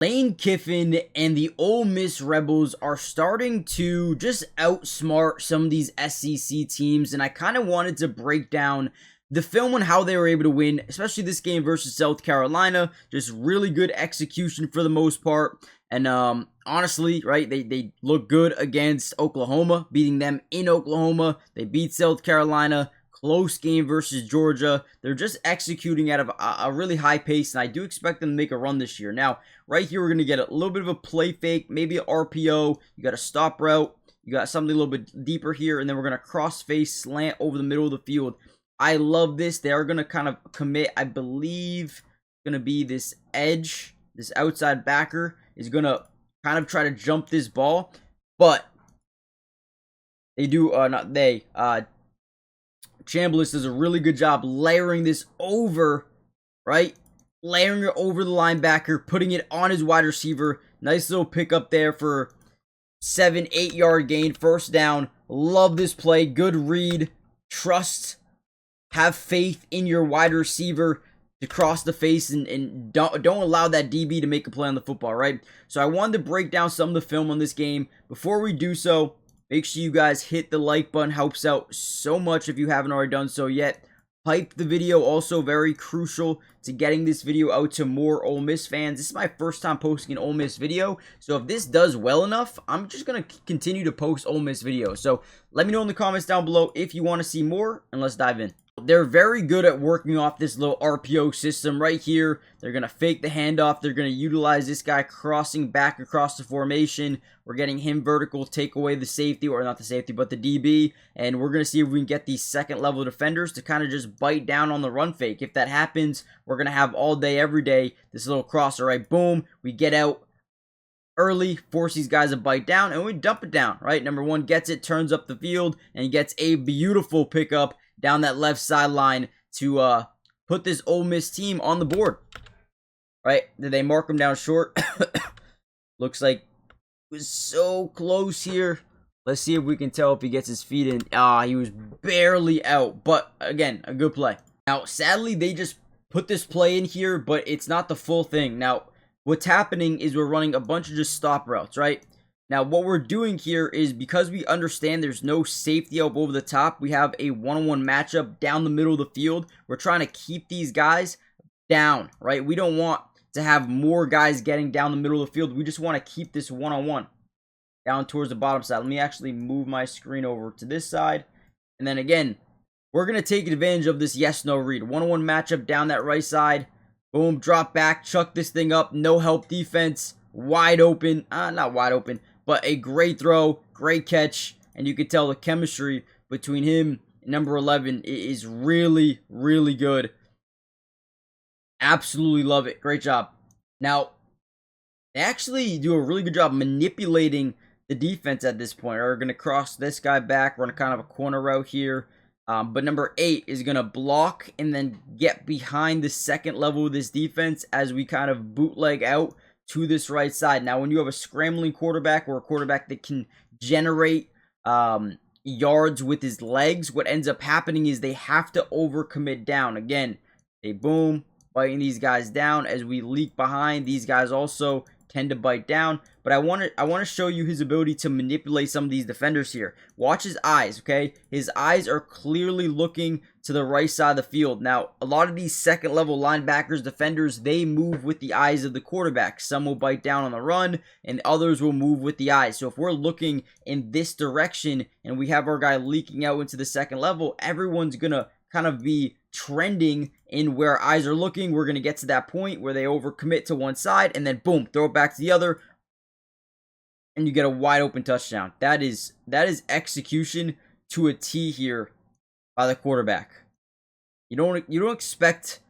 Lane Kiffin and the Ole Miss Rebels are starting to just outsmart some of these SEC teams, and I kind of wanted to break down the film on how they were able to win, especially this game versus South Carolina. Just really good execution for the most part, and honestly, right, they look good against Oklahoma, beating them in Oklahoma. They beat South Carolina. Close game versus Georgia. They're just executing out of a really high pace, and I do expect them to make a run this year. Now, right here, we're going to get a little bit of a play fake, maybe an RPO. You got a stop route. You got something a little bit deeper here, and then we're going to cross face slant over the middle of the field. I love this. They are going to kind of commit, I believe, going to be this edge. This outside backer is going to kind of try to jump this ball, but they do, Chambliss does a really good job layering this over, right? Layering it over the linebacker, putting it on his wide receiver. Nice little pickup there for 7-8 yard gain, first down. Love this play. Good read. Trust. Have faith in your wide receiver to cross the face and don't allow that DB to make a play on the football, right? So I wanted to break down some of the film on this game. Before we do so, make sure you guys hit the like button. Helps out so much if you haven't already done so yet. Hype the video, also very crucial to getting this video out to more Ole Miss fans. This is my first time posting an Ole Miss video, so if this does well enough, I'm just going to continue to post Ole Miss videos. So let me know in the comments down below if you want to see more, and let's dive in. They're very good at working off this little RPO system right here. They're going to fake the handoff. They're going to utilize this guy crossing back across the formation. We're getting him vertical, take away the safety, or not the safety, but the DB. And we're going to see if we can get these second level defenders to kind of just bite down on the run fake. If that happens, we're going to have all day, every day, this little crosser, right? Boom, we get out early, force these guys to bite down, and we dump it down, right? Number one gets it, turns up the field, and gets a beautiful pickup down that left sideline to put this Ole Miss team on the board. Right? Did they mark him down short? Looks like it was so close here. Let's see if we can tell if he gets his feet in. He was barely out. But, again, a good play. Now, sadly, they just put this play in here, but it's not the full thing. Now, what's happening is we're running a bunch of just stop routes, right? Now, what we're doing here is because we understand there's no safety up over the top, we have a one-on-one matchup down the middle of the field. We're trying to keep these guys down, right? We don't want to have more guys getting down the middle of the field. We just want to keep this one-on-one down towards the bottom side. Let me actually move my screen over to this side. And then again, we're going to take advantage of this yes-no read. One-on-one matchup down that right side. Boom, drop back, chuck this thing up. No help defense. Wide open. Not wide open, but a great throw, great catch, and you can tell the chemistry between him and number 11 is really, really good. Absolutely love it. Great job. Now, they actually do a really good job manipulating the defense at this point. We're going to cross this guy back, run kind of a corner route here. But number 8 is going to block and then get behind the second level of this defense as we kind of bootleg out to this right side. Now, when you have a scrambling quarterback or a quarterback that can generate yards with his legs, what ends up happening is they have to overcommit down. Again, they boom, biting these guys down as we leak behind. These guys also tend to bite down, but I want to show you his ability to manipulate some of these defenders here. Watch his eyes, okay? His eyes are clearly looking to the right side of the field. Now, a lot of these second level linebackers, defenders, they move with the eyes of the quarterback. Some will bite down on the run, and others will move with the eyes. So if we're looking in this direction and we have our guy leaking out into the second level, everyone's gonna kind of be trending in where eyes are looking. We're going to get to that point where they overcommit to one side and then boom, throw it back to the other, and you get a wide open touchdown. That is execution to a T here by the quarterback. You don't expect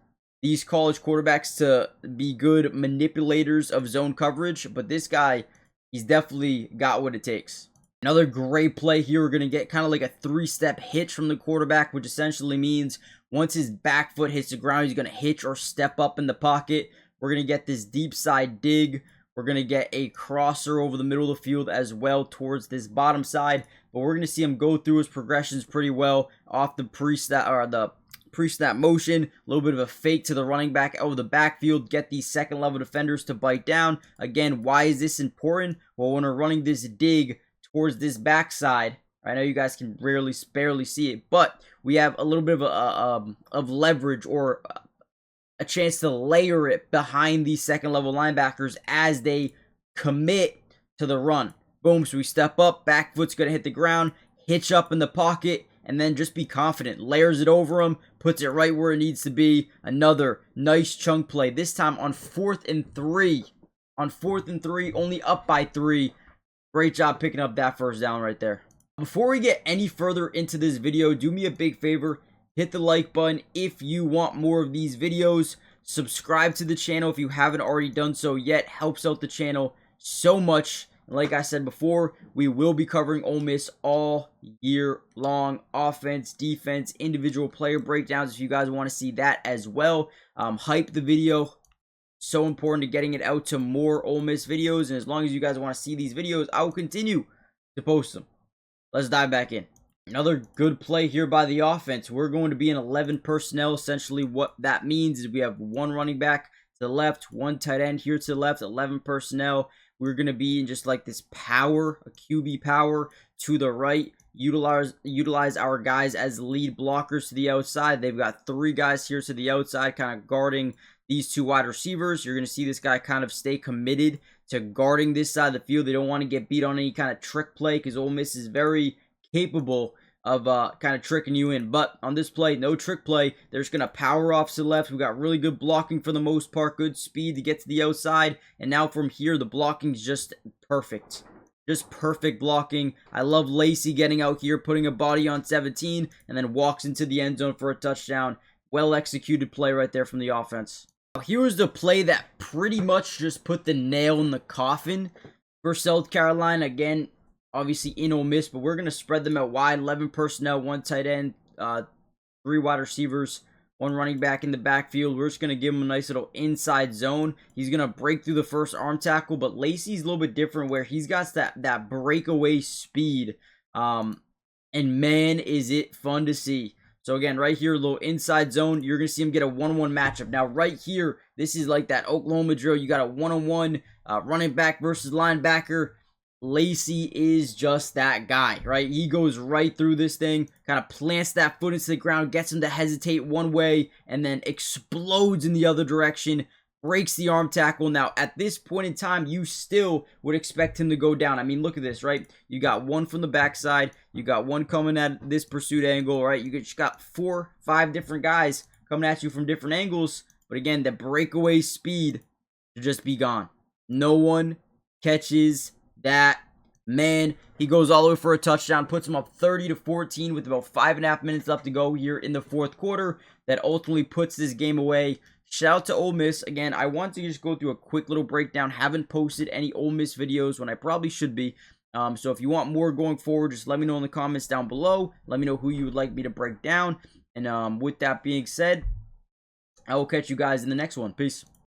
these college quarterbacks to be good manipulators of zone coverage, but this guy, he's definitely got what it takes. Another great play here. We're going to get kind of like a 3-step hitch from the quarterback, which essentially means once his back foot hits the ground, he's going to hitch or step up in the pocket. We're going to get this deep side dig. We're going to get a crosser over the middle of the field as well towards this bottom side. But we're going to see him go through his progressions pretty well off the pre-snap or the pre-snap motion, a little bit of a fake to the running back out of the backfield, get these second level defenders to bite down. Again, why is this important? Well, when we're running this dig towards this backside, I know you guys can barely see it, but we have a little bit of leverage or a chance to layer it behind these second level linebackers as they commit to the run. Boom, so we step up, back foot's going to hit the ground, hitch up in the pocket, and then just be confident. Layers it over him, puts it right where it needs to be. Another nice chunk play, this time on 4th and 3. On 4th and 3, only up by 3. Great job picking up that first down right there. Before we get any further into this video, do me a big favor. Hit the like button if you want more of these videos. Subscribe to the channel if you haven't already done so yet. Helps out the channel so much. Like I said before, we will be covering Ole Miss all year long. Offense, defense, individual player breakdowns if you guys want to see that as well. Hype the video. So important to getting it out to more Ole Miss videos. And as long as you guys want to see these videos, I will continue to post them. Let's dive back in. Another good play here by the offense. We're going to be in 11 personnel. Essentially what that means is we have one running back to the left, one tight end here to the left, 11 personnel. We're going to be in just like this power, a QB power to the right. Utilize our guys as lead blockers to the outside. They've got 3 guys here to the outside kind of guarding these 2 wide receivers. You're going to see this guy kind of stay committed to guarding this side of the field. They don't want to get beat on any kind of trick play because Ole Miss is very capable of kind of tricking you in. But on this play, no trick play. They're just going to power off to the left. We got really good blocking for the most part. Good speed to get to the outside. And now from here, the blocking is just perfect. Just perfect blocking. I love Lacey getting out here, putting a body on 17, and then walks into the end zone for a touchdown. Well executed play right there from the offense. Now, here was the play that pretty much just put the nail in the coffin for South Carolina. Again, obviously in Ole Miss, but we're going to spread them out wide. 11 personnel, 1 tight end, 3 wide receivers, 1 running back in the backfield. We're just going to give him a nice little inside zone. He's going to break through the first arm tackle, but Lacey's a little bit different where he's got that breakaway speed. And man, is it fun to see. So again, right here, a little inside zone. You're going to see him get a 1-on-1 matchup. Now, right here, this is like that Oklahoma drill. You got a 1-on-1 running back versus linebacker. Lacey is just that guy, right? He goes right through this thing, kind of plants that foot into the ground, gets him to hesitate one way, and then explodes in the other direction, breaks the arm tackle. Now, at this point in time, you still would expect him to go down. I mean, look at this, right? You got 1 from the backside. You got 1 coming at this pursuit angle, right? You just got 4, 5 different guys coming at you from different angles. But again, the breakaway speed to just be gone. No one catches that man. He goes all the way for a touchdown, puts him up 30-14 with about 5.5 minutes left to go here in the 4th quarter. That ultimately puts this game away. Shout out to Ole Miss. Again, I want to just go through a quick little breakdown. Haven't posted any Ole Miss videos when I probably should be. So if you want more going forward, just let me know in the comments down below. Let me know who you would like me to break down. And with that being said, I will catch you guys in the next one. Peace.